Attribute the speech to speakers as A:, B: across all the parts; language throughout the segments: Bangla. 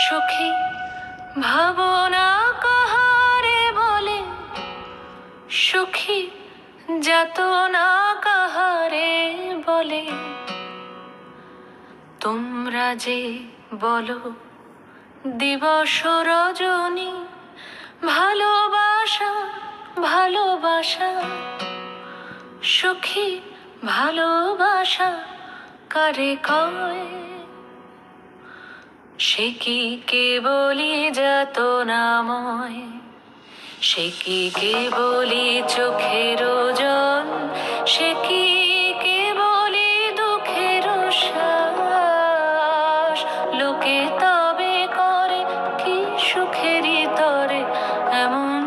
A: সখী ভাবনা কাহারে বলে, সখী যাতনা কাহারে বলে। তোমরা যে বলো দিবস রজনী, ভালোবাসা ভালোবাসা। সখী ভালোবাসা কারে কয়? সে কি কেবলি যাতনাময়, সে কি কেবলি চোখের জন, সে কি কেবলি দুঃখের শ্বাস। লোকে তবে করে কি সুখেরই তরে এমন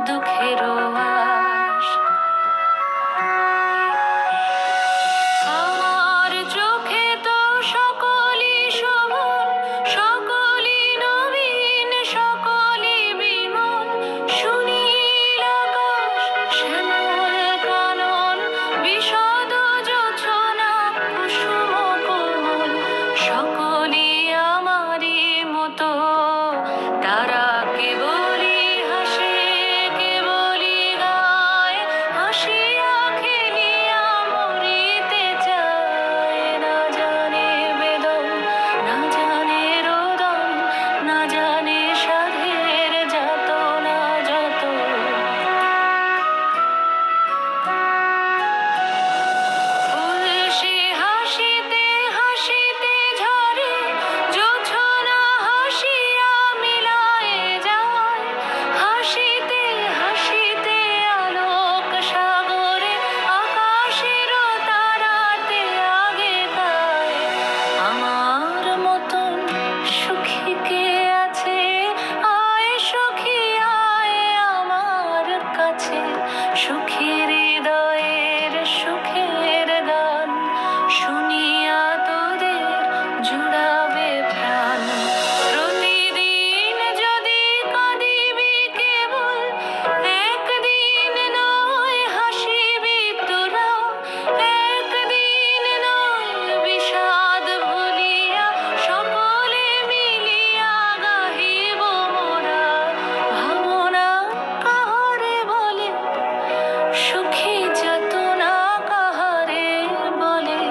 A: দুঃখের আশ। আমার চোখে তো সকলই শোভন, সকলই নবীন, সকলই বিমল। সুনীল আকাশ, শ্যামল কানন, বিশদ জোছনা, কুসুম কোমল। সকলই আমারই মতো, তারা কেবলই হাসে, কেবলই গায়। হাসিয়া খেলিয়া মরিতে চায়। না জানে বেদন, না জানে রোদন, না জানে সাধের যাতনা যত। ফুল সে হাসিতে হাসিতে ঝরে, জোছনা হাসিয়া মিলায়ে যায়। হাসিতে হাসিতে আলোক সাগরে, আকাশের তারাতে আগে গায়। আমার মতন সুখী কে আছে? আয় সখী আয় আমার কাছে। সুখী হৃদয়ের সুখের গান শুনিয়া তোদের জুড়াবে প্রাণ। প্রতিদিন যদি কাঁদিবি কেবল, একদিন নয় হাসিবি তোরা। একদিন নয় বিষাদ ভুলিয়া, সকলে মিলিয়া গাহিব মোরা। ভাবনা কাহারে বলে, সুখী যাতনা কাহারে বলে।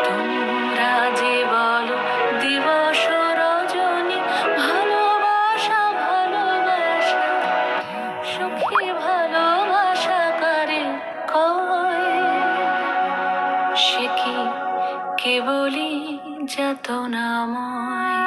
A: তোমরা যে বলো দিবস রজনী, ভালোবাসা ভালোবাসা। সুখী ভালোবাসা কারে কয়? সে কি কেবলি যাতনাময়।